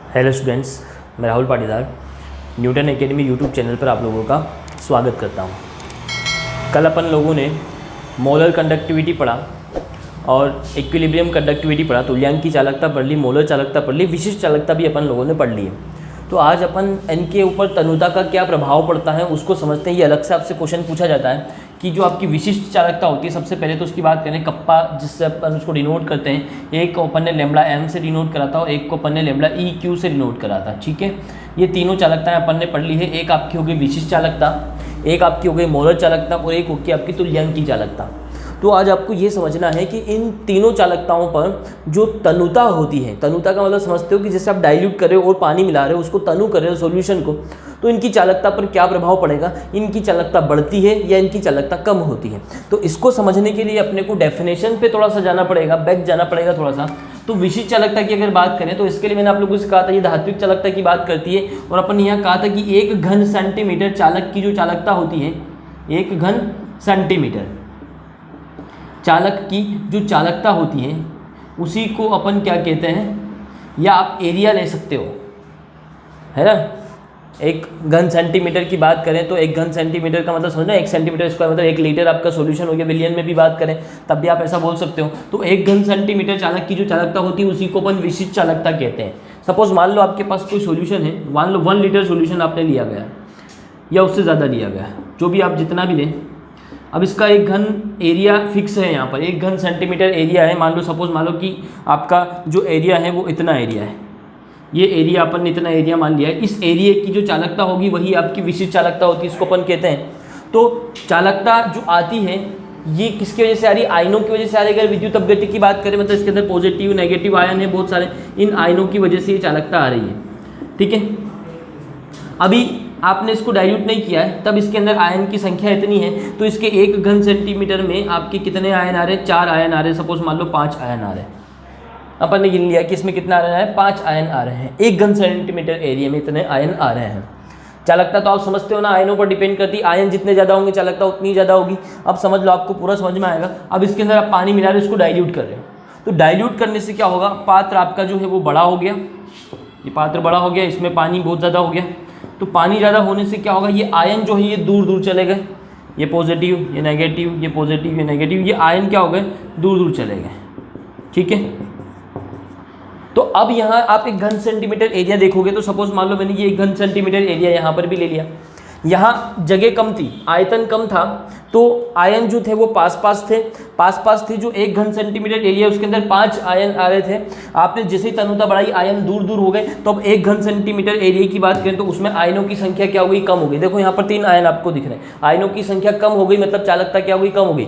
Hello students, मैं Rahul Patidar Newton academy YouTube channel पर आप लोगों का स्वागत करता हूं। कल अपन लोगों ने मोलर कंडक्टिविटी पढ़ा और इक्विलिब्रियम कंडक्टिविटी पढ़ा, तुल्यांक की चालकता पढ़ ली, मोलर चालकता पढ़ ली, विशिष्ट चालकता भी अपन लोगों ने पढ़ ली है। तो आज अपन इनके ऊपर तनुता का क्या प्रभाव पड़ता है उसको समझते हैं। ये अलग से आपसे क्वेश्चन पूछा जाता है कि जो आपकी विशिष्ट चालकता होती है, सबसे पहले तो उसकी बात करें कप्पा, जिससे अपन उसको डिनोट करते हैं। एक को अपन ने लैम्बडा एम से डिनोट करा था और एक को अपन ने लैम्बडा ई क्यू से डिनोट करा था। ठीक है, ये तीनों चालकताएं अपन ने पढ़ ली है। एक आपकी हो गई विशिष्ट चालकता, एक आपकी हो गई मोलर चालकता और एक होगी आपकी तुल्यांक की चालकता। तो आज आपको ये समझना है कि इन तीनों चालकताओं पर जो तनुता होती है, तनुता का मतलब समझते हो कि जैसे आप डाइल्यूट कर रहे हो और पानी मिला रहे हो, उसको तनु कर रहे हो सॉल्यूशन को, तो इनकी चालकता पर क्या प्रभाव पड़ेगा, इनकी चालकता बढ़ती है या इनकी चालकता कम होती है। तो इसको समझने के लिए अपने को डेफिनेशन पे थोड़ा सा जाना पड़ेगा, बैक जाना पड़ेगा थोड़ा सा। तो विशिष्ट चालकता की अगर बात करें तो इसके लिए मैंने आप लोगों से कहा था ये धात्विक चालकता की बात करती है, और अपन यहाँ कहा था कि एक घन सेंटीमीटर चालक की जो चालकता होती है, एक घन सेंटीमीटर चालक की जो चालकता होती है उसी को अपन क्या कहते हैं, या आप एरिया ले सकते हो, है ना। एक घन सेंटीमीटर की बात करें तो एक घन सेंटीमीटर का मतलब समझना, 1 सेंटीमीटर स्क्वायर मतलब 1 लीटर आपका सॉल्यूशन हो गया। विलियन में भी बात करें तब भी आप ऐसा बोल सकते हो। तो एक घन सेंटीमीटर चालक की जो चालकता होती है उसी को अपन विशिष्ट चालकता कहते हैं। सपोज मान लो आपके पास कोई सॉल्यूशन है, मान लो 1 लीटर सॉल्यूशन आपने लिया गया या उससे ज़्यादा लिया गया, जो भी आप जितना भी लें। अब इसका एक घन एरिया फिक्स है, यहाँ पर 1 घन सेंटीमीटर एरिया है। मान लो सपोज मान लो कि आपका जो एरिया है वो इतना एरिया है, ये एरिया अपन ने इतना एरिया मान लिया है। इस एरिया की जो चालकता होगी वही आपकी विशिष्ट चालकता होती है, इसको अपन कहते हैं। तो चालकता जो आती है ये किसकी वजह से आ रही है, आयनों की वजह से आ रही है। अगर विद्युत अपगति की बात करें मतलब इसके अंदर पॉजिटिव नेगेटिव आयन है बहुत सारे, इन आयनों की वजह से ये चालकता आ रही है। ठीक है, अभी आपने इसको डाइल्यूट नहीं किया है तब इसके अंदर आयन की संख्या इतनी है, तो इसके 1 घन सेंटीमीटर में आपके कितने आयन आ रहे हैं, 4 आयन आ रहे हैं। सपोज मान लो 5 आयन आ रहे हैं, अपन ने गिन लिया कि इसमें कितना आ रहा है, 5 आयन आ रहे हैं। 1 घन सेंटीमीटर एरिया में इतने आयन आ रहे हैं। चालकता तो आप समझते हो ना, आयनों पर डिपेंड करती है। आयन जितने ज़्यादा होंगे चालकता उतनी ज़्यादा होगी। अब समझ लो, आपको पूरा समझ में आएगा। अब इसके अंदर आप पानी मिला रहे हो, इसको डाइल्यूट कर रहे हो, तो डाइल्यूट करने से क्या होगा, पात्र आपका जो है वो बड़ा हो गया, ये पात्र बड़ा हो गया, इसमें पानी बहुत ज़्यादा हो गया। तो पानी ज़्यादा होने से क्या होगा, ये आयन जो है ये दूर दूर चले गए, ये पॉजिटिव ये नेगेटिव, ये पॉजिटिव ये नेगेटिव, ये आयन क्या हो गए, दूर दूर चले गए। ठीक है, तो अब यहाँ आप 1 घन सेंटीमीटर एरिया देखोगे तो सपोज मान लो मैंने ये 1 घन सेंटीमीटर एरिया यहाँ पर भी ले लिया। यहाँ जगह कम थी, आयतन कम था, तो आयन जो थे वो पास पास थे। जो 1 घन सेंटीमीटर एरिया उसके अंदर 5 आयन आ रहे थे। आपने जैसे ही तनुता बढ़ाई आयन दूर दूर हो गए। तो अब 1 घन सेंटीमीटर एरिया की बात करें तो उसमें आयनों की संख्या क्या हो गई, कम हो गई। देखो यहाँ पर 3 आयन आपको दिख रहे हैं, आयनों की संख्या कम हो गई, मतलब चालकता क्या हो गई, कम हो गई।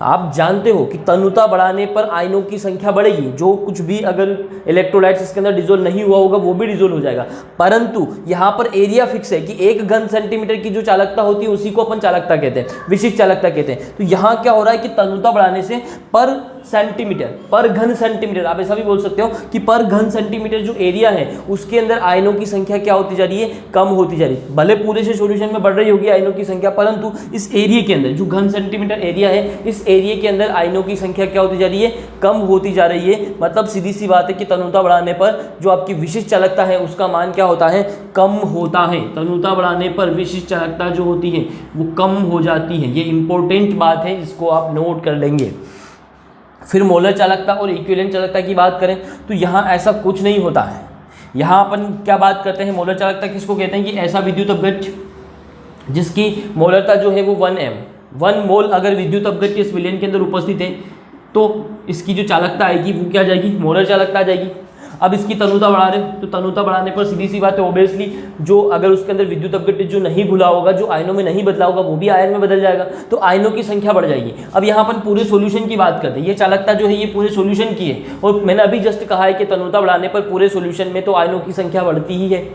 आप जानते हो कि तनुता बढ़ाने पर आयनों की संख्या बढ़ेगी। जो कुछ भी अगर इलेक्ट्रोलाइट्स इसके अंदर डिसोल्व नहीं हुआ होगा वो भी डिसोल्व हो जाएगा, परंतु यहाँ पर एरिया फिक्स है कि 1 घन सेंटीमीटर की जो चालकता होती है उसी को अपन चालकता कहते हैं, विशिष्ट चालकता कहते हैं। तो यहाँ क्या हो रहा है कि तनुता बढ़ाने से पर सेंटीमीटर, पर घन सेंटीमीटर, आप ऐसा भी बोल सकते हो कि पर घन सेंटीमीटर जो एरिया है उसके अंदर आयनों की संख्या क्या होती जा रही है, कम होती जा रही है। भले पूरे से सॉल्यूशन में बढ़ रही होगी आयनों की संख्या, परंतु इस एरिया के अंदर जो घन सेंटीमीटर एरिया है, इस एरिया के अंदर आयनों की संख्या क्या होती जा रही है, कम होती जा रही है। मतलब सीधी सी बात है कि तनुता बढ़ाने पर जो आपकी विशिष्ट चालकता है उसका मान क्या होता है, कम होता है। तनुता बढ़ाने पर विशिष्ट चालकता जो होती है वो कम हो जाती है। ये इंपॉर्टेंट बात है, इसको आप नोट कर लेंगे। फिर मोलर चालकता और इक्विवेलेंट चालकता की बात करें तो यहाँ ऐसा कुछ नहीं होता है। यहाँ अपन क्या बात करते हैं, मोलर चालकता किसको कहते हैं कि ऐसा विद्युत अपघट्य जिसकी मोलरता जो है वो 1 मोल अगर विद्युत अपघट्य इस विलयन के अंदर उपस्थित है तो इसकी जो चालकता आएगी वो क्या जाएगी, मोलर चालकता आ जाएगी। अब इसकी तनुता बढ़ा रहे तो तनुता बढ़ाने पर सीधी सी बात है, ऑब्वियसली जो अगर उसके अंदर विद्युत अपघट्य जो नहीं घुला होगा, जो आयनों में नहीं बदला होगा, वो भी आयन में बदल जाएगा, तो आयनों की संख्या बढ़ जाएगी। अब यहाँ पर पूरे सॉल्यूशन की बात करते हैं, ये चालकता जो है ये पूरे सॉल्यूशन की है, और मैंने अभी जस्ट कहा है कि तनुता बढ़ाने पर पूरे सॉल्यूशन में तो आयनों की संख्या बढ़ती ही है।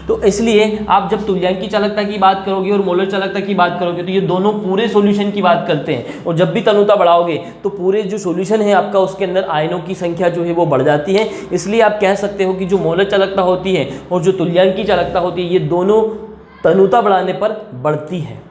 तो इसलिए आप जब तुल्यांक की चालकता की बात करोगे और मोलर चालकता की बात करोगे तो ये दोनों पूरे सॉल्यूशन की बात करते हैं, और जब भी तनुता बढ़ाओगे तो पूरे जो सॉल्यूशन है आपका उसके अंदर आयनों की संख्या जो है वो बढ़ जाती है। इसलिए आप कह सकते हो कि जो मोलर चालकता होती है और जो तुल्यांक की चालकता होती है ये दोनों तनुता बढ़ाने पर बढ़ती है।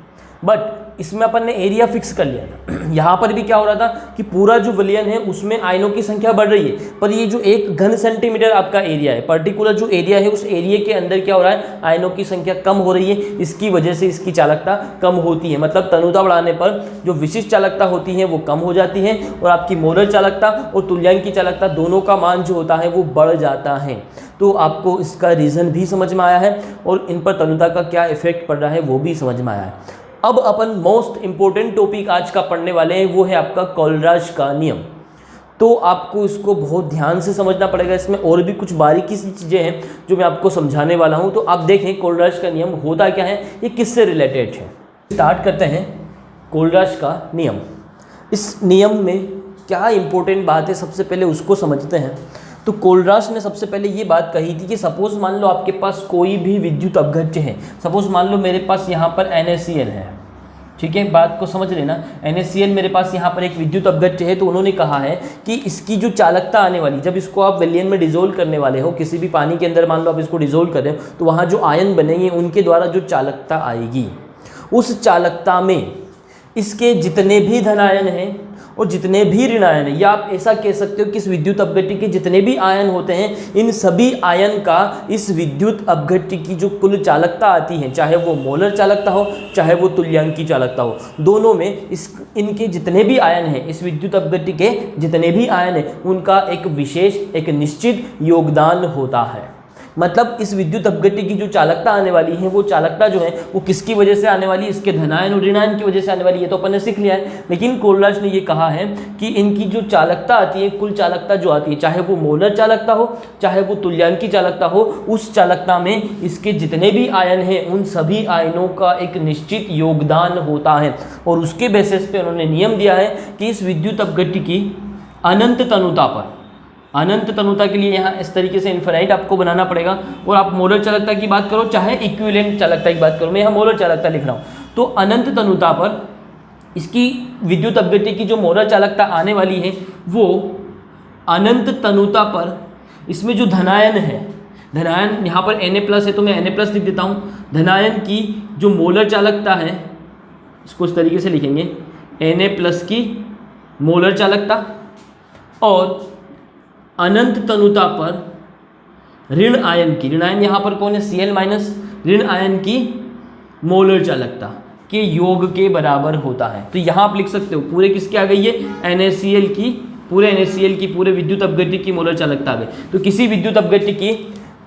बट इसमें अपन ने एरिया फिक्स कर लिया था। यहाँ पर भी क्या हो रहा था कि पूरा जो विलयन है उसमें आयनों की संख्या बढ़ रही है, पर ये जो 1 घन सेंटीमीटर आपका एरिया है, पर्टिकुलर जो एरिया है उस एरिया के अंदर क्या हो रहा है, आयनों की संख्या कम हो रही है। इसकी वजह से इसकी चालकता कम होती है, मतलब तनुता बढ़ाने पर जो विशिष्ट चालकता होती है वो कम हो जाती है और आपकी मोलर चालकता और तुल्यांकी चालकता दोनों का मान जो होता है वो बढ़ जाता है। तो आपको इसका रीज़न भी समझ में आया है और इन पर तनुता का क्या इफेक्ट पड़ रहा है वो भी समझ में आया है। अब अपन मोस्ट इंपॉर्टेंट टॉपिक आज का पढ़ने वाले हैं, वो है आपका कोलराज का नियम। तो आपको इसको बहुत ध्यान से समझना पड़ेगा, इसमें और भी कुछ बारीकी सी चीज़ें हैं जो मैं आपको समझाने वाला हूँ। तो आप देखें कोलराज का नियम होता क्या है, ये किससे रिलेटेड है। स्टार्ट करते हैं कोलराज का नियम। इस नियम में क्या इंपॉर्टेंट बात है सबसे पहले उसको समझते हैं। तो कोलराज ने सबसे पहले ये बात कही थी कि सपोज मान लो आपके पास कोई भी विद्युत अपघट्य है, सपोज मान लो मेरे पास यहाँ पर NaCl है, ठीक है, बात को समझ लेना। NaCl मेरे पास यहाँ पर एक विद्युत अपघट्य है, तो उन्होंने कहा है कि इसकी जो चालकता आने वाली, जब इसको आप विलयन में डिसोल्व करने वाले हो, किसी भी पानी के अंदर मान लो आप इसको डिसोल्व कर रहे हो, तो वहाँ जो आयन बनेंगे उनके द्वारा जो चालकता आएगी, उस चालकता में इसके जितने भी धनायन हैं और जितने भी ऋणायन हैं, या आप ऐसा कह सकते हो कि इस विद्युत अपघट्य के जितने भी आयन होते हैं, इन सभी आयन का इस विद्युत अपघट्य की जो कुल चालकता आती है, चाहे वो मोलर चालकता हो चाहे वो तुल्यांकी चालकता हो, दोनों में इनके जितने भी आयन हैं, इस विद्युत अपघट्य के जितने भी आयन हैं, उनका एक विशेष एक निश्चित योगदान होता है। मतलब इस विद्युत अपघट्य की जो चालकता आने वाली है, वो चालकता जो है वो किसकी वजह से आने वाली है, इसके धनायन और ऋणायन की वजह से आने वाली है। तो अपन ने सीख लिया है, लेकिन कोलराज ने ये कहा है कि इनकी जो चालकता आती है, कुल चालकता जो आती है, चाहे वो मोलर चालकता हो चाहे वो तुल्यांकी चालकता हो, उस चालकता में इसके जितने भी आयन हैं उन सभी आयनों का एक निश्चित योगदान होता है। और उसके बेसिस पे उन्होंने नियम दिया है कि इस विद्युत अपघट्य की अनंत तनुता पर, अनंत तनुता के लिए यहाँ इस तरीके से इन्फिनाइट आपको बनाना पड़ेगा। और आप मोलर चालकता की बात करो चाहे इक्विवेलेंट चालकता की बात करो, मैं यहाँ मोलर चालकता लिख रहा हूँ, तो अनंत तनुता पर इसकी विद्युत अपघट्य की जो मोलर चालकता आने वाली है वो अनंत तनुता पर, इसमें जो धनायन है, धनायन यहाँ पर Na+ है तो मैं Na+ लिख देता हूँ, धनायन की जो मोलर चालकता है इसको इस तरीके से लिखेंगे, Na+ की मोलर चालकता, और अनंत तनुता पर ऋण आयन की, ऋण आयन यहाँ पर कौन है, Cl-, ऋण आयन की मोलर चालकता के योग के बराबर होता है। तो यहाँ आप लिख सकते हो पूरे किसके आ गई है, NaCl की, पूरे NaCl की पूरे विद्युत अपघट्य की मोलर चालकता आ गई। तो किसी विद्युत अपघट्य की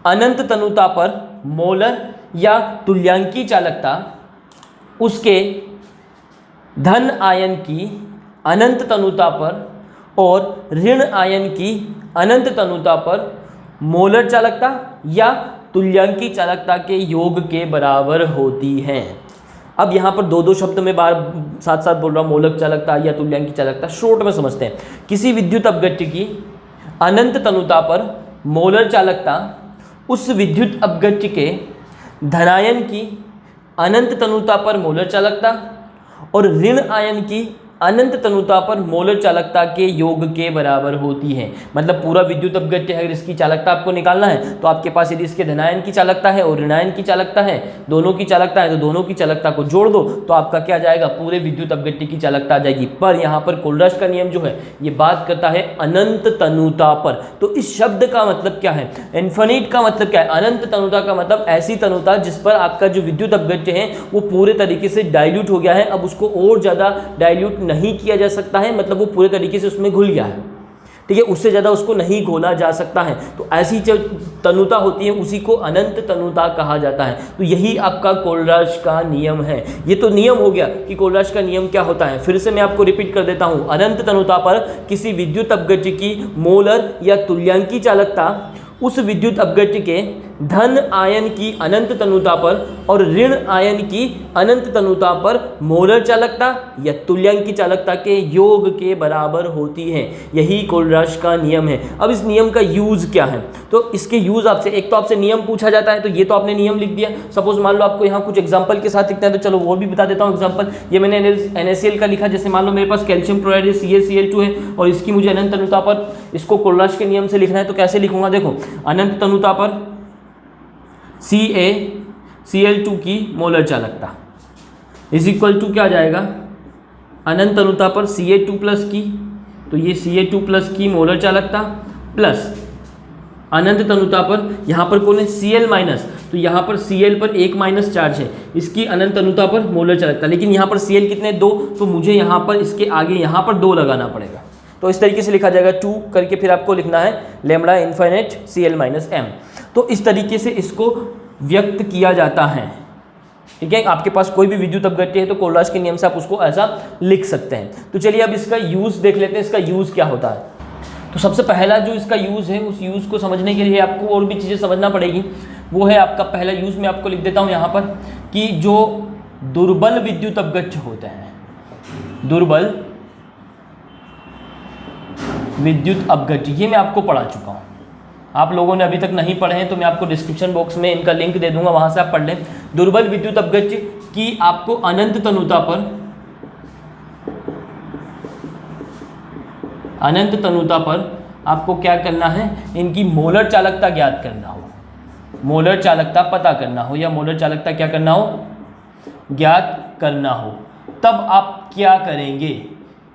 अनंत तनुता पर मोलर या तुल्यांकी चालकता उसके धन आयन की अनंत तनुता पर और ऋण आयन की अनंत तनुता पर मोलर चालकता या तुल्यांकी चालकता के योग के बराबर होती है। अब यहाँ पर दो शब्द में बार साथ साथ बोल रहा हूँ, मोलक चालकता या तुल्यांकी चालकता, शॉर्ट में समझते हैं। किसी विद्युत अपघट्य की अनंत तनुता पर मोलर चालकता उस विद्युत अपघट्य के धनायन की अनंत तनुता पर मोलर चालकता और ऋण आयन की अनंत तनुता पर मोलर चालकता के योग के बराबर होती है। मतलब पूरा विद्युत अपघट्य अगर इसकी चालकता आपको निकालना है तो आपके पास यदि इसके धनायन की चालकता है और ऋणायन की चालकता है, दोनों की चालकता है, तो दोनों की चालकता को जोड़ दो तो आपका क्या जाएगा, पूरे विद्युत अपघट्य की चालकता आ जाएगी। पर यहाँ पर कोलराज का नियम जो है ये बात करता है अनंत तनुता पर। तो इस शब्द का मतलब क्या है, इन्फिनिट का मतलब क्या है, अनंत तनुता का मतलब ऐसी तनुता जिस पर आपका जो विद्युत अपघट्य है वो पूरे तरीके से डाइल्यूट हो गया है, अब उसको और ज़्यादा डाइल्यूट नहीं किया जा सकता है, मतलब वो पूरे तरीके से उसमें घुल गया है, ठीक है, उससे ज़्यादा उसको नहीं घोला जा सकता है। तो ऐसी जो तनुता होती है उसी को अनंत तनुता कहा जाता है। तो यही आपका कोलराज का नियम है। ये तो नियम हो गया कि कोलराज का नियम क्या होता है, फिर से मैं आपको रिपीट कर देता हूँ। अनंत तनुता पर किसी विद्युत अपघट्य की मोलर या तुल्यांकी चालकता उस विद्युत अपघट्य के धन आयन की अनंत तनुता पर और ऋण आयन की अनंत तनुता पर मोलर चालकता या तुल्यांकी चालकता के योग के बराबर होती है। यही कोलराज का नियम है। अब इस नियम का यूज़ क्या है, तो इसके यूज़ आपसे, एक तो आपसे नियम पूछा जाता है, तो ये तो आपने नियम लिख दिया। सपोज मान लो आपको यहाँ कुछ एग्जाम्पल के साथ लिखना है, तो चलो वो भी बता देता हूँ एग्जाम्पल। ये मैंने NaCl का लिखा, जैसे मान लो मेरे पास कैल्शियम क्लोराइड CaCl2 है और इसकी मुझे अनंत तनुता पर इसको कोलराज के नियम से लिखना है, तो कैसे लिखूंगा, देखो अनंत तनुता पर CaCl2 की मोलर चालकता, इज इक्वल टू क्या आ जाएगा, अनंत अनुता पर Ca2+ की, तो ये Ca2+ की मोलर चालकता प्लस अनंत तनुता पर यहाँ पर कौन है Cl-, तो यहाँ पर Cl पर 1- चार्ज है, इसकी अनंत तनुता पर मोलर चालकता, लेकिन यहाँ पर Cl कितने 2, तो मुझे यहाँ पर इसके आगे यहाँ पर 2 लगाना पड़ेगा। तो इस तरीके से लिखा जाएगा 2 करके, फिर आपको लिखना है लैम्बडा इनफाइनाइट Cl-m। तो इस तरीके से इसको व्यक्त किया जाता है। ठीक है, आपके पास कोई भी विद्युत अपघट्य है तो कोलराज के नियम से आप उसको ऐसा लिख सकते हैं। तो चलिए अब इसका यूज़ देख लेते हैं, इसका यूज़ क्या होता है। तो सबसे पहला जो इसका यूज़ है, उस यूज़ को समझने के लिए आपको और भी चीज़ें समझना पड़ेगी। वो है आपका पहला यूज़, मैं आपको लिख देता हूँ यहाँ पर कि जो दुर्बल विद्युत अपघट्य होते हैं, दुर्बल विद्युत अपघट्य, ये मैं आपको पढ़ा चुका हूँ। आप लोगों ने अभी तक नहीं पढ़े हैं तो मैं आपको डिस्क्रिप्शन बॉक्स में इनका लिंक दे दूंगा, वहाँ से आप पढ़ लें। दुर्बल विद्युत अपघट्य की आपको अनंत तनुता पर आपको क्या करना है, इनकी मोलर चालकता ज्ञात करना हो, मोलर चालकता पता करना हो, या मोलर चालकता क्या करना हो, ज्ञात करना हो। तब आप क्या करेंगे,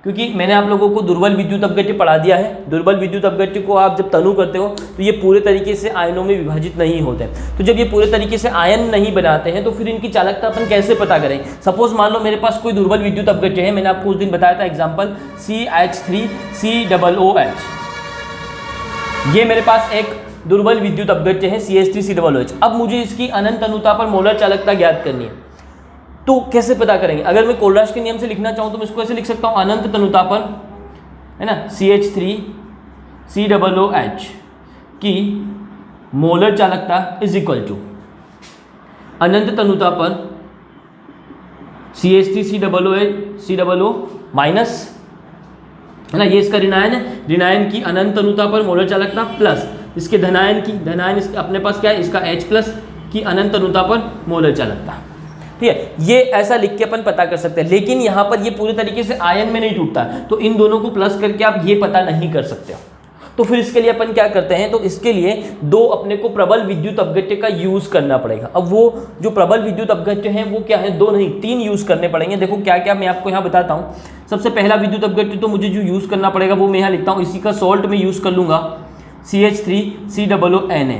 क्योंकि मैंने आप लोगों को दुर्बल विद्युत अपघट्य पढ़ा दिया है। दुर्बल विद्युत अपघट्य को आप जब तनु करते हो तो ये पूरे तरीके से आयनों में विभाजित नहीं होते। तो जब ये पूरे तरीके से आयन नहीं बनाते हैं तो फिर इनकी चालकता अपन कैसे पता करें। सपोज मान लो मेरे पास कोई दुर्बल विद्युत अपघट्य है, मैंने आपको उस दिन बताया था एग्जाम्पल CH3COOH, ये मेरे पास एक दुर्बल विद्युत अपघट्य है CH3COOH। अब मुझे इसकी अनंत तनुता पर मोलर चालकता ज्ञात करनी है, तो कैसे पता करेंगे। अगर मैं कोलराज के नियम से लिखना चाहूँ तो मैं इसको ऐसे लिख सकता हूँ, अनंत तनुता पर, है ना, CH3COOH की मोलर चालकता इज इक्वल टू अनंत तनुता पर CH3COO माइनस, है ना, ये इसका ऋणायन है, ऋणायन की अनंत तनुता पर मोलर चालकता प्लस इसके धनायन की, धनायन अपने पास क्या है, इसका H+ की अनंत तनुता पर मोलर चालकता। ठीक है, ये ऐसा लिख के अपन पता कर सकते हैं, लेकिन यहाँ पर ये पूरे तरीके से आयन में नहीं टूटता, तो इन दोनों को प्लस करके आप ये पता नहीं कर सकते हो। तो फिर इसके लिए अपन क्या करते हैं, तो इसके लिए दो अपने को प्रबल विद्युत अपघट्य का यूज करना पड़ेगा। अब वो जो प्रबल विद्युत अपघट्य हैं वो क्या है, 2 नहीं 3 यूज करने पड़ेंगे। देखो क्या क्या मैं आपको यहाँ बताता हूँ। सबसे पहला विद्युत अपघट्य तो मुझे जो यूज करना पड़ेगा वो मैं यहाँ लिखता हूँ, इसी का सॉल्ट में यूज कर लूंगा CH3COONA,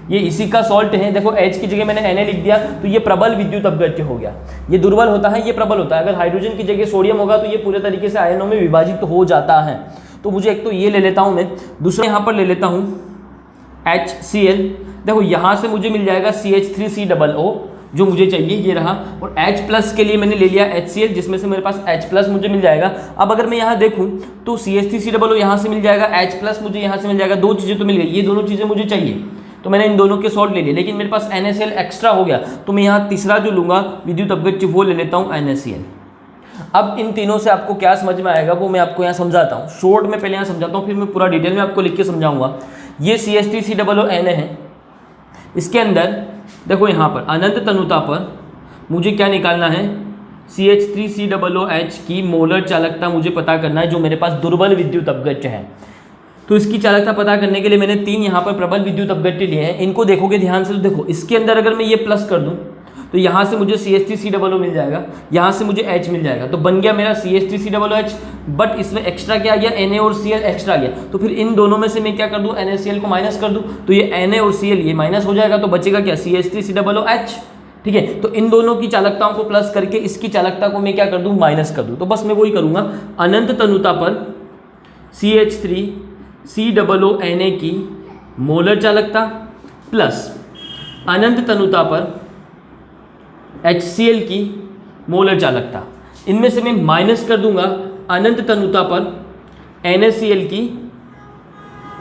ये इसी का सॉल्ट है। देखो H की जगह मैंने Na लिख दिया, तो ये प्रबल विद्युत अपघट्य हो गया। ये दुर्बल होता है, ये प्रबल होता है। अगर हाइड्रोजन की जगह सोडियम होगा तो ये पूरे तरीके से आयनों में विभाजित हो जाता है। तो मुझे एक तो ये ले लेता हूँ मैं, दूसरा यहाँ पर ले लेता हूँ HCl। देखो यहाँ से मुझे मिल जाएगा CH3COO जो मुझे चाहिए, ये रहा। और H+ के लिए मैंने ले लिया HCl, जिसमें से मेरे पास H+ मुझे मिल जाएगा। अब अगर मैं यहाँ देखूँ तो CH3COO यहाँ से मिल जाएगा, H+ मुझे यहाँ से मिल जाएगा। 2 चीज़ें तो मिल गई, ये दोनों चीज़ें मुझे चाहिए, तो मैंने इन दोनों के सॉल्ट ले लिए। लेकिन मेरे पास NaCl एक्स्ट्रा हो गया, तो मैं यहाँ तीसरा जो लूँगा विद्युत अपघट्य वो ले लेता हूँ NaCl। अब इन तीनों से आपको क्या समझ में आएगा वो मैं आपको यहाँ समझाता हूँ। शॉर्ट में पहले यहाँ समझाता हूँ, फिर मैं पूरा डिटेल में आपको लिख के समझाऊंगा। ये CH3COONA है, इसके अंदर देखो यहाँ पर अनंत तनुता पर मुझे क्या निकालना है, CH3COOH की मोलर चालकता मुझे पता करना है, जो मेरे पास दुर्बल विद्युत अपघट्य है। तो इसकी चालकता पता करने के लिए मैंने 3 यहाँ पर प्रबल विद्युत अपघट्य लिए हैं। इनको देखोगे ध्यान से, तो देखो इसके अंदर अगर मैं ये प्लस कर दूँ तो यहाँ से मुझे CH3COO मिल जाएगा, यहाँ से मुझे H मिल जाएगा। तो बन गया मेरा CH3COOH, बट इसमें एक्स्ट्रा क्या आ गया, Na और Cl एक्स्ट्रा आ गया। तो फिर इन दोनों में से मैं क्या कर दूँ, NaCl को माइनस कर दूँ, तो ये Na और Cl ये माइनस हो जाएगा, तो बचेगा क्या, CH3COOH। ठीक है, तो इन दोनों की चालकताओं को प्लस करके इसकी चालकता को मैं क्या कर दूँ, माइनस कर दूँ। तो बस मैं वही करूँगा, अनंत तनुता पर CH3COONA की मोलर चालकता प्लस अनंत तनुता पर HCl की मोलर चालकता, इनमें से मैं माइनस कर दूंगा अनंत तनुता पर NaCl की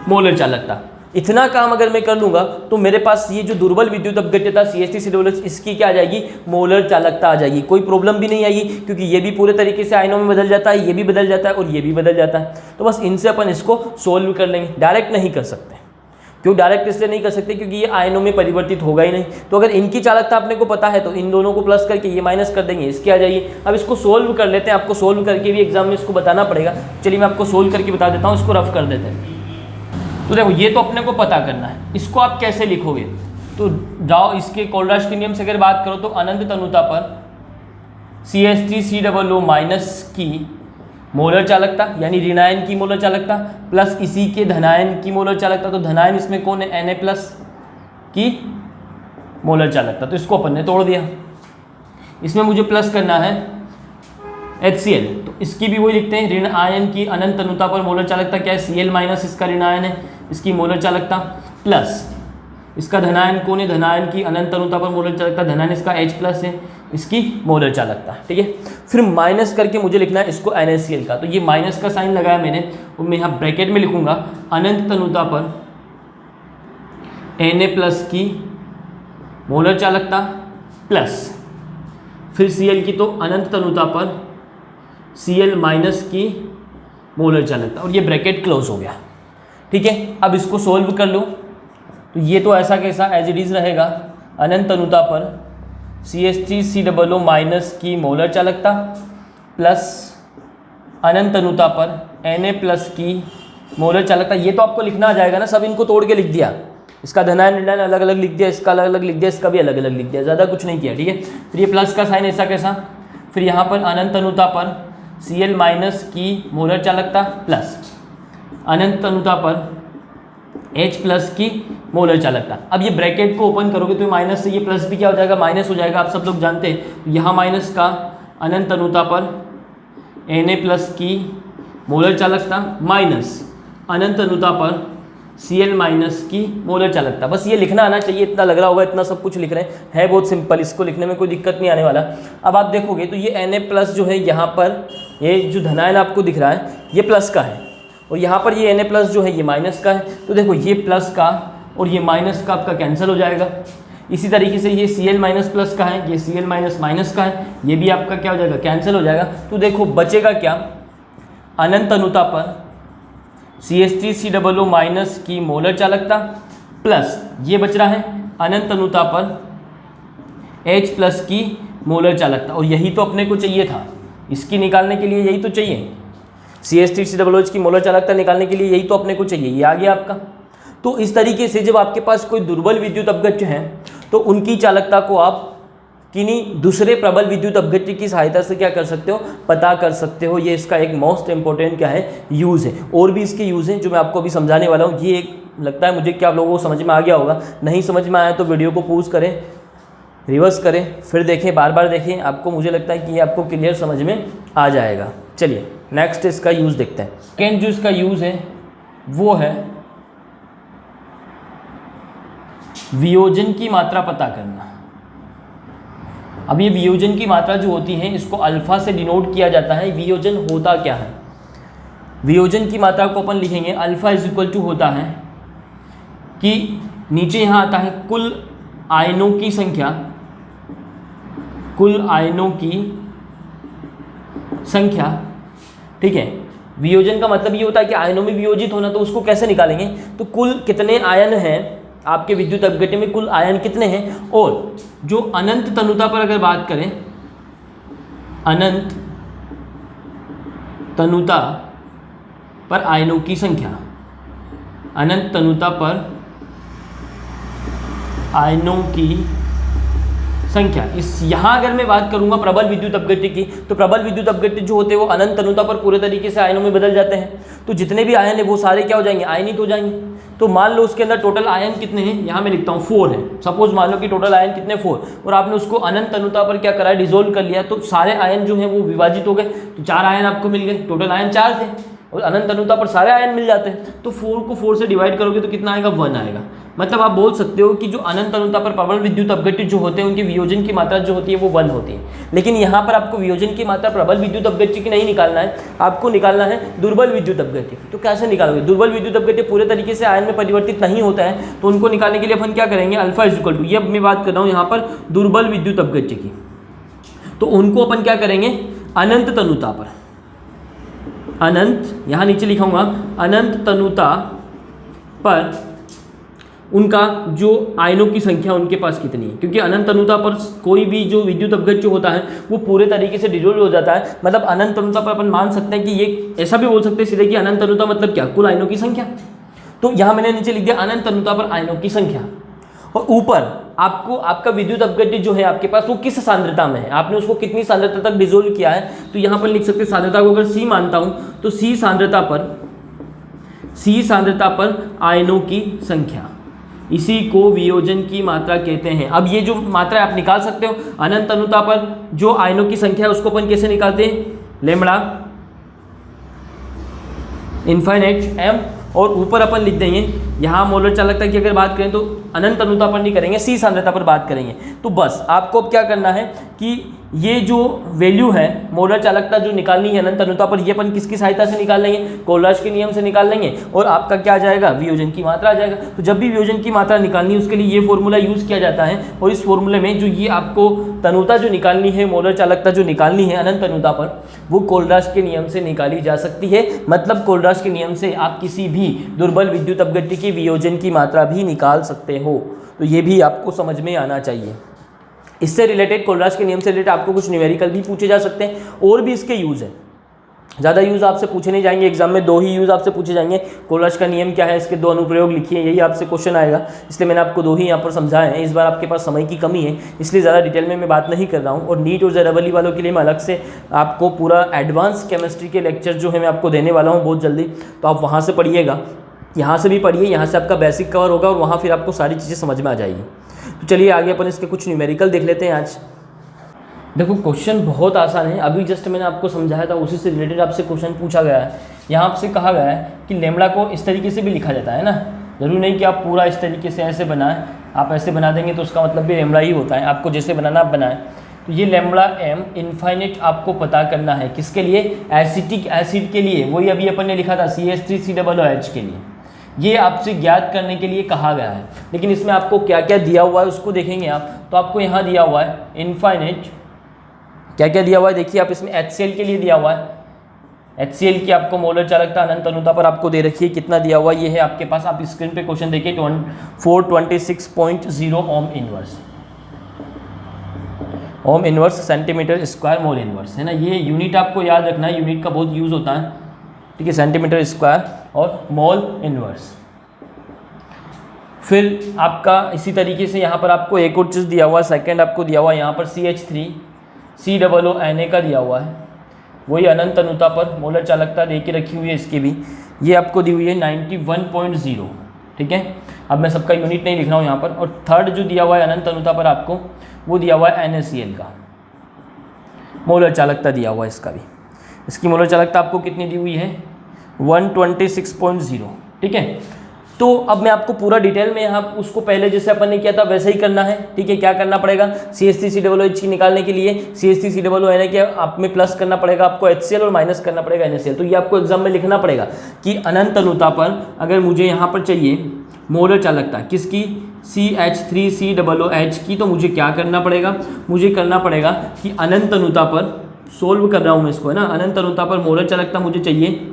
मोलर चालकता। इतना काम अगर मैं कर लूँगा तो मेरे पास ये जो दुर्बल विद्युत अपघट्य था CH3COOH, इसकी क्या आ जाएगी, मोलर चालकता आ जाएगी। कोई प्रॉब्लम भी नहीं आएगी, क्योंकि ये भी पूरे तरीके से आयनों में बदल जाता है, ये भी बदल जाता है और ये भी बदल जाता है। तो बस इनसे अपन इसको सोल्व कर लेंगे, डायरेक्ट नहीं कर सकते। क्यों डायरेक्ट इसलिए नहीं कर सकते, क्योंकि ये आयनों में परिवर्तित होगा ही नहीं। तो अगर इनकी चालकता अपने को पता है तो इन दोनों को प्लस करके ये माइनस कर देंगे, इसकी आ जाएगी। अब इसको सोल्व कर लेते हैं, आपको सोल्व करके भी एग्जाम में इसको बताना पड़ेगा। चलिए मैं आपको सोल्व करके बता देता हूँ, इसको रफ कर देते हैं। तो देखो ये तो अपने को पता करना है, इसको आप कैसे लिखोगे, तो जाओ इसके कोलराज के नियम से अगर बात करो तो अनंत तनुता पर CH3COO माइनस की मोलर चालकता यानी ऋणायन की मोलर चालकता प्लस इसी के धनायन की मोलर चालकता। तो धनायन इसमें कौन है, Na प्लस की मोलर चालकता। तो इसको अपन ने तोड़ दिया। इसमें मुझे प्लस करना है HCl, तो इसकी भी वही लिखते हैं, ऋण आयन की अनंत अनुता पर मोलर चालकता क्या है, Cl माइनस इसका ऋण आयन है, इसकी मोलर चालकता प्लस इसका धनायन कौन है, धनायन की अनंत अनुता पर मोलर चालकता, धनायन इसका H प्लस है, इसकी मोलर चालकता। ठीक है, फिर माइनस करके मुझे लिखना है इसको NaCl का। तो ये माइनस का साइन लगाया मैंने, और मैं यहाँ ब्रैकेट में लिखूंगा अनंत अनुता पर Na प्लस की मोलर चालकता प्लस फिर Cl की तो अनंत तनुता पर Cl माइनस की मोलर चालकता, और ये ब्रैकेट क्लोज हो गया। ठीक है, अब इसको सोल्व कर लो। तो ये तो ऐसा कैसा एज इट इज रहेगा, अनंत तनुता पर CH3COO माइनस की मोलर चालकता प्लस अनंत तनुता पर Na प्लस की मोलर चालकता। ये तो आपको लिखना आ जाएगा ना, सब इनको तोड़ के लिख दिया, इसका धनायन ऋणायन अलग अलग लिख दिया, इसका अलग अलग लिख दिया, इसका भी अलग अलग लिख दिया, ज़्यादा कुछ नहीं किया। ठीक है, फिर ये प्लस का साइन ऐसा कैसा, फिर यहाँ पर अनंत तनुता पर Cl माइनस की मोलर चालकता प्लस अनंत तनुता पर H प्लस की मोलर चालकता। अब ये ब्रैकेट को ओपन करोगे तो माइनस से ये प्लस भी क्या हो जाएगा, माइनस हो जाएगा। आप सब लोग जानते हैं, यहाँ माइनस का अनंत तनुता पर Na प्लस की मोलर चालकता माइनस अनंत तनुता पर Cl माइनस की मोलर चालकता। बस ये लिखना आना चाहिए, इतना लग रहा होगा, इतना सब कुछ लिख रहे हैं, है बहुत सिंपल, इसको लिखने में कोई दिक्कत नहीं आने वाला। अब आप देखोगे तो ये Na प्लस जो है यहाँ पर, ये जो धनायन आपको दिख रहा है ये प्लस का है, और यहाँ पर ये Na प्लस जो है ये माइनस का है। तो देखो ये प्लस का और ये माइनस का आपका कैंसिल हो जाएगा। इसी तरीके से ये Cl माइनस प्लस का है, ये Cl माइनस माइनस का है, ये भी आपका क्या हो जाएगा, कैंसिल हो जाएगा। तो देखो बचेगा क्या, अनंत तनुता पर CH3COO माइनस की मोलर चालकता प्लस ये बच रहा है अनंत तनुता पर H प्लस की मोलर चालकता, और यही तो अपने को चाहिए था, इसकी निकालने के लिए यही तो चाहिए, CH3COOH की मोलर चालकता निकालने के लिए यही तो अपने को चाहिए, ये आ गया आपका। तो इस तरीके से जब आपके पास कोई दुर्बल विद्युत अपघट्य हैं तो उनकी चालकता को आप किन्हीं दूसरे प्रबल विद्युत अपघट्य की सहायता से क्या कर सकते हो, पता कर सकते हो। ये इसका एक मोस्ट इंपॉर्टेंट क्या है, यूज़ है। और भी इसके यूज़ हैं जो मैं आपको अभी समझाने वाला हूँ। ये एक लगता है मुझे कि आप लोगों को समझ में आ गया होगा, नहीं समझ में आया तो वीडियो को पॉज करें, रिवर्स करें, फिर देखें, बार बार देखें, आपको मुझे लगता है कि ये आपको क्लियर समझ में आ जाएगा। चलिए नेक्स्ट इसका यूज़ देखते हैं। सेकेंड जो इसका यूज़ है वो है वियोजन की मात्रा पता करना। अब ये वियोजन की मात्रा जो होती है इसको अल्फा से डिनोट किया जाता है। वियोजन होता क्या है, वियोजन की मात्रा को अपन लिखेंगे अल्फा इज इक्वल टू होता है कि नीचे यहाँ आता है कुल आयनों की संख्या, कुल आयनों की संख्या। ठीक है, वियोजन का मतलब ये होता है कि आयनों में वियोजित होना। तो उसको कैसे निकालेंगे, तो कुल कितने आयन हैं आपके विद्युत अपघट्य में, कुल आयन कितने हैं, और जो अनंत तनुता पर अगर बात करें, अनंत तनुता पर आयनों की संख्या, अनंत तनुता पर आयनों की संख्या। इस यहाँ अगर मैं बात करूंगा प्रबल विद्युत अपघट्य की, तो प्रबल विद्युत अपघट्य जो होते हैं वो अनंत तनुता पर पूरे तरीके से आयनों में बदल जाते हैं। तो जितने भी आयन है वो सारे क्या हो जाएंगे, आयनित हो जाएंगे। तो मान लो उसके अंदर टोटल आयन कितने हैं, यहाँ मैं लिखता हूँ 4 है। सपोज मान लो कि टोटल आयन कितने 4, और आपने उसको अनंत तनुता पर क्या करा, डिसोल्व कर लिया, तो सारे आयन जो हैं वो विभाजित हो गए। तो 4 आयन आपको मिल गए, टोटल आयन 4 थे, और अनंत तनुता पर सारे आयन मिल जाते हैं। तो 4 को 4 से डिवाइड करोगे तो कितना आएगा, 1 आएगा। मतलब आप बोल सकते हो कि जो अनंत तनुता पर प्रबल विद्युत अपघट्य जो होते हैं उनकी वियोजन की मात्रा जो होती है वो 1 होती है। लेकिन यहाँ पर आपको वियोजन की मात्रा प्रबल विद्युत अपघट्य की नहीं निकालना है, आपको निकालना है दुर्बल विद्युत अपघट्य की। तो कैसे निकालोगे, दुर्बल विद्युत अपघट्य पूरे तरीके से आयन में परिवर्तित नहीं होता है, तो उनको निकालने के लिए अपन क्या करेंगे, अल्फा इज इक्वल टू, ये अब मैं बात कर रहा हूँ यहाँ पर दुर्बल विद्युत अपघट्य की, तो उनको अपन क्या करेंगे, अनंत तनुता पर, अनंत यहाँ नीचे लिखाऊंगा, अनंत तनुता पर उनका जो आयनों की संख्या उनके पास कितनी है, क्योंकि अनंत तनुता पर कोई भी जो विद्युत अपघट्य होता है वो पूरे तरीके से डिसॉल्व हो जाता है। मतलब अनंत तनुता पर अपन मान सकते हैं कि ये ऐसा भी बोल सकते हैं सीधे कि अनंत तनुता मतलब क्या, कुल आयनों की संख्या। तो यहाँ मैंने नीचे लिख दिया अनंत तनुता पर आयनों की संख्या, और ऊपर आपको आपका विद्युत अपघट्य जो है आपके पास वो किस सांद्रता में है, आपने उसको कितनी सांद्रता तक डिसोल्व किया है। तो यहाँ पर लिख सकते हैं सांद्रता को अगर C मानता हूँ तो C सांद्रता पर आयनों की संख्या, इसी को वियोजन की मात्रा कहते हैं। अब ये जो मात्रा आप निकाल सकते हो, अनंत अनुता पर जो आयनों की संख्या है उसको अपन कैसे निकालते हैं, लैम्बडा इनफाइनाइट m, और ऊपर अपन लिख देंगे यहाँ मोलर चालकता की अगर बात करें तो अनंत अनुता पर नहीं करेंगे, C सांद्रता पर बात करेंगे। तो बस आपको अब क्या करना है कि ये जो वैल्यू है मोलर चालकता जो निकालनी है अनंत अनुता पर, ये अपन किसकी सहायता से निकाल लेंगे, कोलराज के नियम से निकाल लेंगे, और आपका क्या आ जाएगा, वियोजन की मात्रा आ जाएगा। तो जब भी वियोजन की मात्रा निकालनी है उसके लिए ये फॉर्मूला यूज़ किया जाता है, और इस फॉर्मूले में जो ये आपको तनुता जो निकालनी है, मोलर चालकता जो निकालनी है अनंत अनुता पर, वो कोलराज के नियम से निकाली जा सकती है। मतलब कोलराज के नियम से आप किसी भी दुर्बल विद्युत अपघट्य की वियोजन की मात्रा भी निकाल सकते हो। तो ये भी आपको समझ में आना चाहिए। इससे रिलेटेड, कोलराज के नियम से रिलेटेड आपको कुछ न्यूमेरिकल भी पूछे जा सकते हैं, और भी इसके यूज़ है। ज़्यादा यूज़ आपसे पूछे नहीं जाएंगे एग्जाम में, 2 ही यूज़ आपसे पूछे जाएंगे। कोलराज का नियम क्या है, इसके 2 अनुप्रयोग लिखिए, यही आपसे क्वेश्चन आएगा। इसलिए मैंने आपको 2 ही यहाँ पर समझाए हैं। इस बार आपके पास समय की कमी है, इसलिए ज़्यादा डिटेल में मैं बात नहीं कर रहा हूँ। और नीट और जेईई वालों के लिए मैं अलग से आपको पूरा एडवांस केमिस्ट्री के लेक्चर जो है मैं आपको देने वाला हूँ बहुत जल्दी, तो आप वहाँ से पढ़िएगा, यहाँ से भी पढ़िए, यहाँ से आपका बेसिक कवर होगा और वहाँ फिर आपको सारी चीज़ें समझ में आ जाएगी। तो चलिए आगे अपन इसके कुछ न्यूमेरिकल देख लेते हैं आज। देखो क्वेश्चन बहुत आसान है, अभी जस्ट मैंने आपको समझाया था, उसी से रिलेटेड आपसे क्वेश्चन पूछा गया है। यहाँ आपसे कहा गया है कि लैम्बडा को इस तरीके से भी लिखा जाता है ना, जरूरी नहीं कि आप पूरा इस तरीके से ऐसे बनाएं, आप ऐसे बना देंगे तो उसका मतलब भी लैम्बडा ही होता है, आपको जैसे बनाना आप बनाएं। तो ये लैम्बडा m इनफाइनाइट आपको पता करना है, किसके लिए, एसिटिक एसिड के लिए, वही अभी अपन ने लिखा था CH3COOH के लिए, ये आपसे ज्ञात करने के लिए कहा गया है। लेकिन इसमें आपको क्या क्या दिया हुआ है उसको देखेंगे आप, तो आपको यहाँ दिया हुआ है इनफाइनाइट, क्या क्या दिया हुआ है देखिए आप, इसमें HCl के लिए दिया हुआ है, HCl की आपको मोलर चालकता अनंत अनुता पर आपको दे रखी है, कितना दिया हुआ ये है आपके पास, आप स्क्रीन पे क्वेश्चन देखिए 426.0 ohm inverse, ohm inverse centimetre square mole inverse है ना। ये यूनिट आपको याद रखना है, यूनिट का बहुत यूज़ होता है, ठीक है, सेंटीमीटर स्क्वायर और मोल इनवर्स। फिर आपका इसी तरीके से यहाँ पर आपको एक और चीज़ दिया हुआ है, सेकंड आपको दिया हुआ है यहाँ पर CH3COONA का दिया हुआ है, वही अनंत अनुता पर मोलर चालकता दे के रखी हुई है इसकी भी, ये आपको दी हुई है 91.0, ठीक है। अब मैं सबका यूनिट नहीं लिख रहा हूँ यहाँ पर। और थर्ड जो दिया हुआ है अनंत अनुता पर आपको, वो दिया हुआ है NaCl का, मोलर चालकता दिया हुआ है इसका भी, इसकी मोलर चालकता आपको कितनी दी हुई है 126.0, ठीक है। तो अब मैं आपको पूरा डिटेल में यहाँ उसको पहले जैसे अपन ने किया था वैसे ही करना है, ठीक है। क्या करना पड़ेगा, CH3COOH की निकालने के लिए CH3COONA के आप में प्लस करना पड़ेगा आपको HCl और माइनस करना पड़ेगा NaCl। तो ये आपको एग्जाम में लिखना पड़ेगा कि अनंत अनुता पर अगर मुझे यहाँ पर चाहिए मोलर चालकता किसकी, CH3COOH की, तो मुझे क्या करना पड़ेगा, मुझे करना पड़ेगा कि अनंत अनुता पर, सोल्व कर रहा हूँ मैं इसको है ना, अनंत अनुता पर मोलर चालकता मुझे चाहिए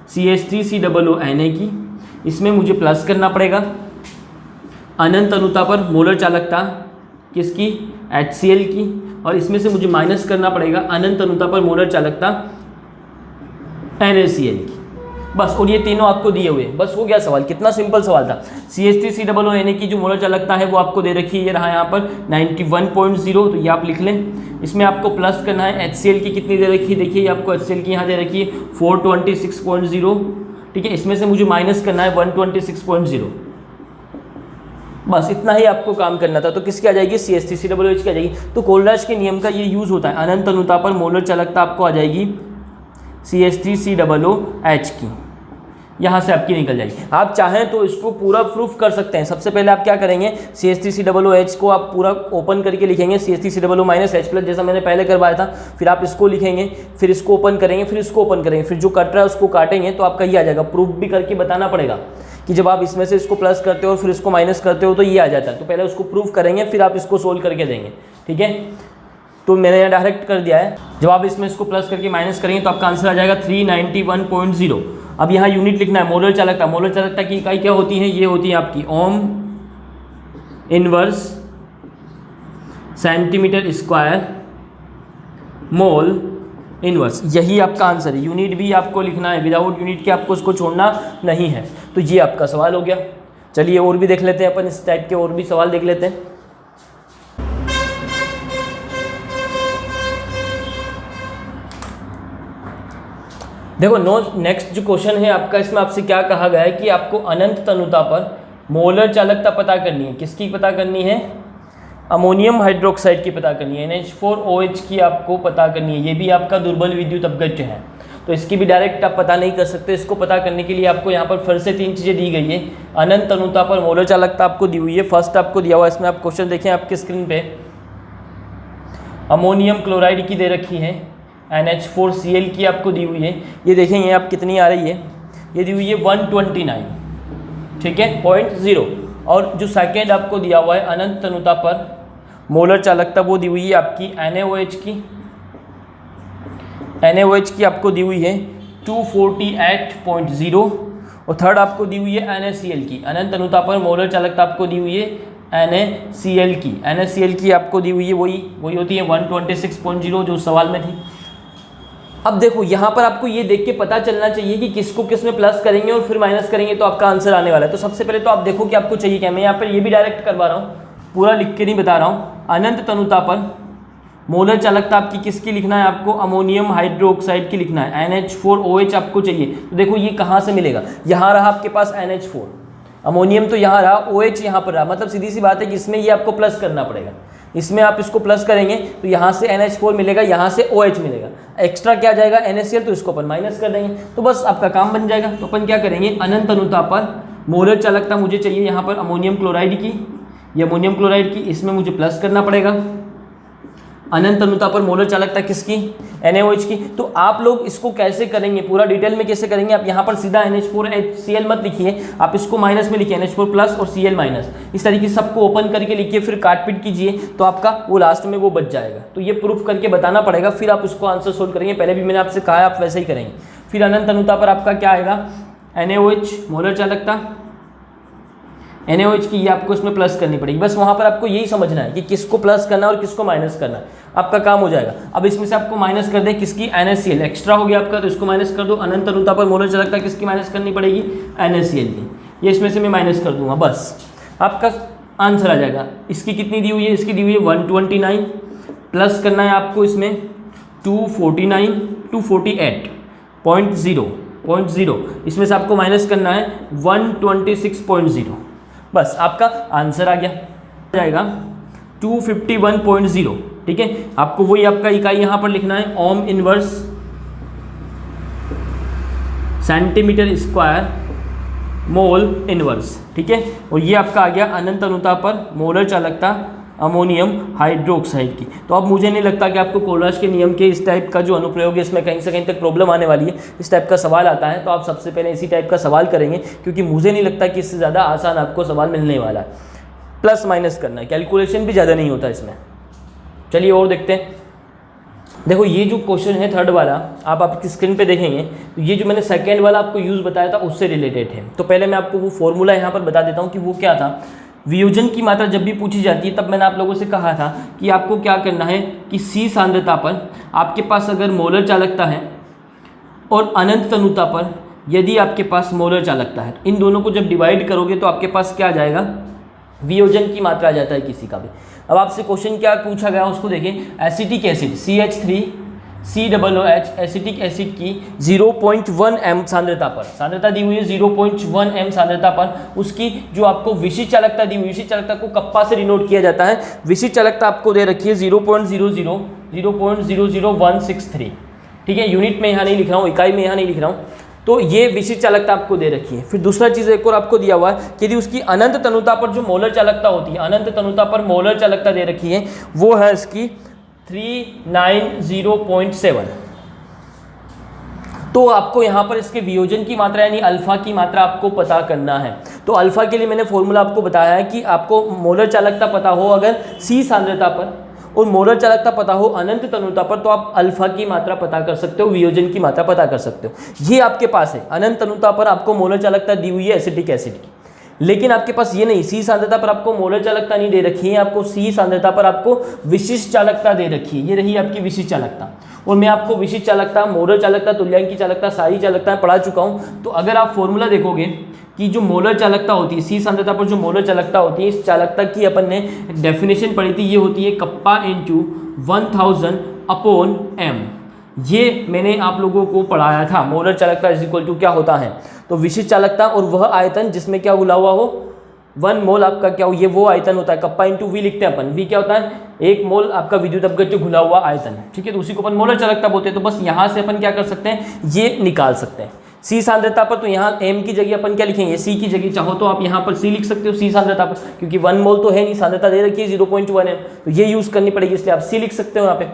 CH3COONA की, इसमें मुझे प्लस करना पड़ेगा अनंत अनुता पर मोलर चालकता किसकी, HCl की, और इसमें से मुझे माइनस करना पड़ेगा अनंत अनुता पर मोलर चालकता NaCl की, बस। और ये तीनों आपको दिए हुए, बस हो गया सवाल, कितना सिंपल सवाल था। CH3COONA की जो मोलर चालकता है वो आपको दे रखी है, ये रहा यहाँ पर 91.0, तो ये आप लिख लें। इसमें आपको प्लस करना है HCl की, कितनी दे रखी है देखिए, ये आपको HCl की यहाँ दे रखी है 426.0, ठीक है। इसमें से मुझे माइनस करना है 126.0, बस इतना ही आपको काम करना था। तो किसकी आ जाएगी, CH3COOH की आ जाएगी। तो कोलराज के नियम का ये यूज़ होता है, अनंत अनुता पर मोलर चालकता आपको आ जाएगी CH3COOH की, यहाँ से आपकी निकल जाएगी। आप चाहें तो इसको पूरा प्रूफ कर सकते हैं। सबसे पहले आप क्या करेंगे, CH3COOH को आप पूरा ओपन करके लिखेंगे CH3COO-H+, जैसा मैंने पहले करवाया था। फिर आप इसको लिखेंगे, फिर इसको ओपन करेंगे, फिर इसको ओपन करेंगे, फिर जो कट रहा है उसको काटेंगे, तो आपका ये आ जाएगा। प्रूफ भी करके बताना पड़ेगा कि जब आप इसमें से इसको प्लस करते हो और फिर इसको माइनस करते हो तो ये आ जाता है। तो पहले उसको प्रूफ करेंगे, फिर आप इसको सोल्व करके देंगे, ठीक है। तो मैंने यहाँ डायरेक्ट कर दिया है। जब आप इसमें इसको प्लस करके माइनस करेंगे तो आपका आंसर आ जाएगा 391.0। अब यहाँ यूनिट लिखना है मोलर चालकता। मोलर चालकता की इकाई क्या होती है, ये होती है आपकी ohm inverse centimetre square mole inverse, यही आपका आंसर है। यूनिट भी आपको लिखना है, विदाउट यूनिट के आपको उसको छोड़ना नहीं है। तो ये आपका सवाल हो गया। चलिए और भी देख लेते हैं अपन, इस टाइप के और भी सवाल देख लेते हैं। देखो नेक्स्ट जो क्वेश्चन है आपका, इसमें आपसे क्या कहा गया है कि आपको अनंत तनुता पर मोलर चालकता पता करनी है। किसकी पता करनी है? अमोनियम हाइड्रोक्साइड की पता करनी है, NH4OH की आपको पता करनी है। ये भी आपका दुर्बल विद्युत अपघट्य है, तो इसकी भी डायरेक्ट आप पता नहीं कर सकते। इसको पता करने के लिए आपको यहाँ पर फिर से 3 चीज़ें दी गई है। अनंत तनुता पर मोलर चालकता आपको दी हुई है। फर्स्ट आपको दिया हुआ है, इसमें आप क्वेश्चन देखें आपकी स्क्रीन पे, अमोनियम क्लोराइड की दे रखी है, NH4Cl की आपको दी हुई है। ये देखें ये आप कितनी आ रही है, ये दी हुई है 129, ठीक है, 0.0। और जो सेकेंड आपको दिया हुआ है अनंत तनुता पर मोलर चालकता, वो दी हुई है आपकी NaOH की आपको दी हुई है 248.0। और थर्ड आपको दी हुई है NaCl की। अनंत तनुता पर मोलर चालकता आपको दी हुई है NaCl की आपको दी हुई है वही होती है 126.0 जो सवाल में थी। अब देखो यहाँ पर आपको ये देख के पता चलना चाहिए कि किसको किस में प्लस करेंगे और फिर माइनस करेंगे तो आपका आंसर आने वाला है। तो सबसे पहले तो आप देखो कि आपको चाहिए क्या। मैं यहाँ पर ये भी डायरेक्ट करवा रहा हूँ, पूरा लिख के नहीं बता रहा हूँ। अनंत तनुता पर मोलर चालकता आपकी किसकी लिखना है? आपको अमोनियम हाइड्रोक्साइड की लिखना है, NH4OH आपको चाहिए। तो देखो ये कहाँ से मिलेगा, यहाँ रहा आपके पास NH4, अमोनियम तो यहाँ रहा, OH यहाँ पर रहा, मतलब सीधी सी बात है कि इसमें ये आपको प्लस करना पड़ेगा। इसमें आप इसको प्लस करेंगे तो यहाँ से NH4 मिलेगा, यहाँ से OH मिलेगा, एक्स्ट्रा क्या जाएगा NaCl, तो इसको अपन माइनस कर देंगे, तो बस आपका काम बन जाएगा। तो अपन क्या करेंगे, अनंत तनुता पर मोलर चालकता मुझे चाहिए यहाँ पर अमोनियम क्लोराइड की, ये अमोनियम क्लोराइड की, इसमें मुझे प्लस करना पड़ेगा। अनंत तनुता पर मोलर चालकता किसकी? NaOH की। तो आप लोग इसको कैसे करेंगे, पूरा डिटेल में कैसे करेंगे, आप यहाँ पर सीधा NH4Cl मत लिखिए, आप इसको माइनस में लिखिए, NH4 प्लस और Cl माइनस, इस तरीके से सबको ओपन करके लिखिए, फिर काट पीट कीजिए, तो आपका वो लास्ट में वो बच जाएगा। तो ये प्रूफ करके बताना पड़ेगा, फिर आप उसको आंसर सोल्व करेंगे। पहले भी मैंने आपसे कहा है आप वैसे ही करेंगे। फिर अनंत तनुता पर आपका क्या आएगा, NaOH मोलर चालकता, NaOH की ये आपको इसमें प्लस करनी पड़ेगी। बस वहाँ पर आपको यही समझना है कि किसको प्लस करना है और किसको माइनस करना है, आपका काम हो जाएगा। अब इसमें से आपको माइनस कर दें किसकी, NaCl, एक्स्ट्रा हो गया आपका, तो इसको माइनस कर दो। अनंत तनुता पर मोलर चालकता किसकी माइनस करनी पड़ेगी, NaCl की, ये इसमें से मैं माइनस कर दूंगा, बस आपका आंसर आ जाएगा। इसकी कितनी दी हुई है, इसकी दी हुई है 129, प्लस करना है आपको इसमें 248.0, इसमें से आपको माइनस करना है 126.0, बस आपका आंसर आ गया, जाएगा 251.0, ठीक है। आपको वही आपका इकाई यहाँ पर लिखना है, ohm inverse centimetre square mole inverse, ठीक है। और ये आपका आ गया अनंत तनुता पर मोलर चालकता अमोनियम हाइड्रोक्साइड की। तो अब मुझे नहीं लगता कि आपको कोलराज के नियम के इस टाइप का जो अनुप्रयोग है इसमें कहीं से कहीं तक प्रॉब्लम आने वाली है। इस टाइप का सवाल आता है तो आप सबसे पहले इसी टाइप का सवाल करेंगे, क्योंकि मुझे नहीं लगता कि इससे ज़्यादा आसान आपको सवाल मिलने वाला है। प्लस माइनस करना है, कैलकुलेशन भी ज़्यादा नहीं होता इसमें। चलिए और देखते हैं। देखो ये जो क्वेश्चन है थर्ड वाला, आप आपकी स्क्रीन पे देखेंगे, तो ये जो मैंने सेकेंड वाला आपको यूज़ बताया था उससे रिलेटेड है। तो पहले मैं आपको वो फॉर्मूला यहाँ पर बता देता हूँ कि वो क्या था। वियोजन की मात्रा जब भी पूछी जाती है तब मैंने आप लोगों से कहा था कि आपको क्या करना है कि C सांद्रता पर आपके पास अगर मोलर चालकता है और अनंत तनुता पर यदि आपके पास मोलर चालकता है, इन दोनों को जब डिवाइड करोगे तो आपके पास क्या आ जाएगा, वियोजन की मात्रा आ जाता है किसी का भी। अब आपसे क्वेश्चन क्या पूछा गया उसको देखें। Acetic acid CH3COOH acetic acid की 0.1 m सांद्रता पर, सांद्रता दी हुई है 0.1 m सांद्रता पर, उसकी जो आपको विशिष्ट चालकता दी हुई, विशिष्ट चालकता को कप्पा से डिनोट किया जाता है। विशिष्ट चालकता आपको दे रखी है 0.00163, ठीक है। यूनिट में यहाँ नहीं लिख रहा हूँ, इकाई में यहाँ नहीं लिख रहा हूँ। तो ये विशिष्ट चालकता आपको दे रखी है। फिर दूसरा चीज़ एक और आपको दिया हुआ है कि यदि उसकी अनंत तनुता पर जो मोलर चालकता होती है, अनंत तनुता पर मोलर चालकता दे रखी है, वो है इसकी 390.7। तो आपको यहाँ पर इसके वियोजन की मात्रा यानी अल्फा की मात्रा आपको पता करना है। तो अल्फा के लिए मैंने फॉर्मूला आपको बताया है कि आपको मोलर चालकता पता हो अगर C सांद्रता पर और मोलर चालकता पता हो अनंत तनुता पर, तो आप अल्फा की मात्रा पता कर सकते हो, वियोजन की मात्रा पता कर सकते हो। ये आपके पास है, अनंत तनुता पर आपको मोलर चालकता दी हुई है एसिटिक एसिड की, लेकिन आपके पास ये नहीं, C सांद्रता पर आपको मोलर चालकता नहीं दे रखी है, आपको C सांद्रता पर आपको विशिष्ट चालकता दे रखी है। ये रही आपकी विशिष्ट चालकता। और मैं आपको विशिष्ट चालकता, मोलर चालकता, तुल्यांकी चालकता, सारी चालकताएं पढ़ा चुका हूँ। तो अगर आप फॉर्मूला देखोगे कि जो मोलर चालकता होती है, C सांद्रता पर जो मोलर चालकता होती है, इस चालकता की अपन ने डेफिनेशन पढ़ी थी, ये होती है कप्पा इंटू 1000 अपॉन m। ये मैंने आप लोगों को पढ़ाया था, मोलर चालकता इज इक्वल टू क्या होता है, तो विशिष्ट चालकता और वह आयतन जिसमें क्या घुला हुआ हो, 1 मोल आपका क्या हो, ये वो आयतन होता है, कप्पा इंटू वी लिखते हैं अपन, वी क्या होता है, 1 मोल आपका विद्युत अपघट्य जो घुला हुआ आयतन, ठीक है, तो उसी को अपन मोलर चालकता बोलते हैं। तो बस यहाँ से अपन क्या कर सकते हैं, ये निकाल सकते हैं। C सांद्रता पर तो यहाँ m की जगह अपन क्या लिखेंगे, C की जगह चाहो तो आप यहाँ पर C लिख सकते हो C सांद्रता पर, क्योंकि 1 मोल तो है नहीं, सांद्रता दे रखी है 0.1 m, तो ये यूज़ करनी पड़ेगी, इसलिए आप C लिख सकते हो यहाँ पे।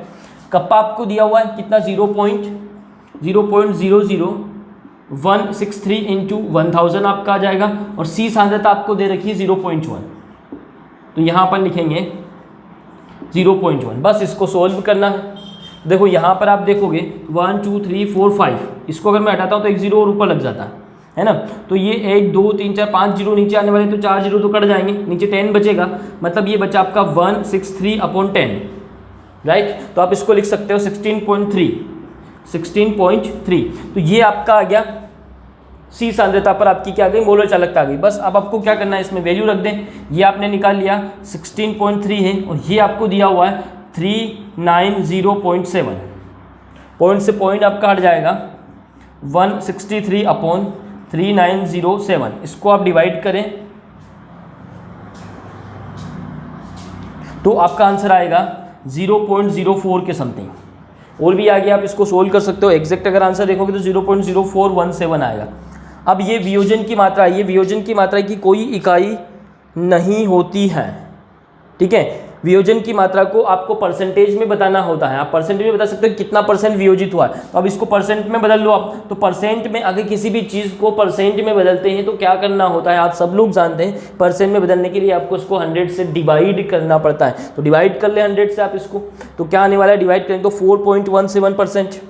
कप्पा आपको दिया हुआ है कितना, 0.00163 इंटू 1000 आपका आ जाएगा, और C सांद्रता आपको दे रखी है 0.1, तो यहाँ पर लिखेंगे 0.1। बस इसको सोल्व करना है। देखो यहाँ पर आप देखोगे 1 2 3 4 5, इसको अगर मैं हटाता हूँ तो एक 0 और ऊपर लग जाता है ना, तो ये 1 2 3 4 5 जीरो नीचे आने वाले, तो 4 जीरो तो कट जाएंगे, नीचे 10 बचेगा, मतलब ये बचा आपका 163 अपॉन 10, राइट। तो आप इसको लिख सकते हो 16.3, तो ये आपका आ गया C सांद्रता पर आपकी क्या आ गई, मोलर चालकता आ गई। बस अब आपको क्या करना है, इसमें वैल्यू रख दें, ये आपने निकाल लिया 16.3 है, और ये आपको दिया हुआ है 390.7, पॉइंट से पॉइंट आपका हट जाएगा 163 अपॉन 3907, इसको आप डिवाइड करें तो आपका आंसर आएगा 0.04 के समथिंग, और भी आगे आप इसको सोल्व कर सकते हो। एग्जैक्ट अगर आंसर देखोगे तो 0.0417 आएगा। अब ये वियोजन की मात्रा है, ये वियोजन की मात्रा की कोई इकाई नहीं होती है, ठीक है। वियोजन की मात्रा को आपको परसेंटेज में बताना होता है, आप परसेंटेज में बता सकते हो कितना परसेंट वियोजित हुआ है, तो अब इसको परसेंट में बदल लो आप। तो परसेंट में अगर किसी भी चीज़ को परसेंट में बदलते हैं तो क्या करना होता है, आप सब लोग जानते हैं, परसेंट में बदलने के लिए आपको इसको 100 से डिवाइड करना पड़ता है, तो डिवाइड कर ले 100 से आप इसको, तो क्या आने वाला है, डिवाइड करें तो 4.17%,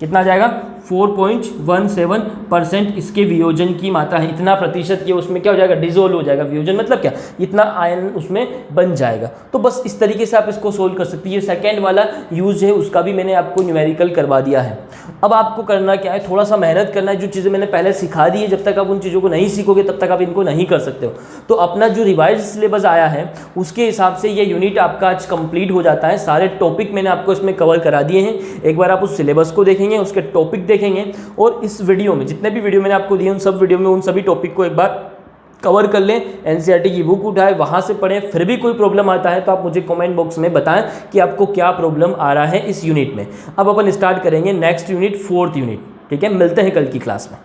कितना आ जाएगा, 4.17% इसके वियोजन की मात्रा है, इतना प्रतिशत ये उसमें क्या हो जाएगा, डिजोल्व हो जाएगा। वियोजन मतलब क्या, इतना आयन उसमें बन जाएगा। तो बस इस तरीके से आप इसको सोल्व कर सकते हैं। ये सेकंड वाला यूज है, उसका भी मैंने आपको न्यूमेरिकल करवा दिया है। अब आपको करना क्या है, थोड़ा सा मेहनत करना है, जो चीज़ें मैंने पहले सिखा दी है, जब तक आप उन चीज़ों को नहीं सीखोगे तब तक आप इनको नहीं कर सकते हो। तो अपना जो रिवाइज सिलेबस आया है उसके हिसाब से ये यूनिट आपका आज कंप्लीट हो जाता है। सारे टॉपिक मैंने आपको इसमें कवर करा दिए हैं। एक बार आप उस सिलेबस को देखेंगे, उसके टॉपिक देखेंगे, और इस वीडियो में जितने भी वीडियो मैंने आपको दिए उन सब वीडियो में उन सभी टॉपिक को एक बार कवर कर लें। एनसीईआरटी की बुक उठाएं, वहाँ से पढ़ें। फिर भी कोई प्रॉब्लम आता है तो आप मुझे कमेंट बॉक्स में बताएं कि आपको क्या प्रॉब्लम आ रहा है इस यूनिट में। अब अपन स्टार्ट करेंगे नेक्स्ट यूनिट, 4th यूनिट, ठीक है। मिलते हैं कल की क्लास में।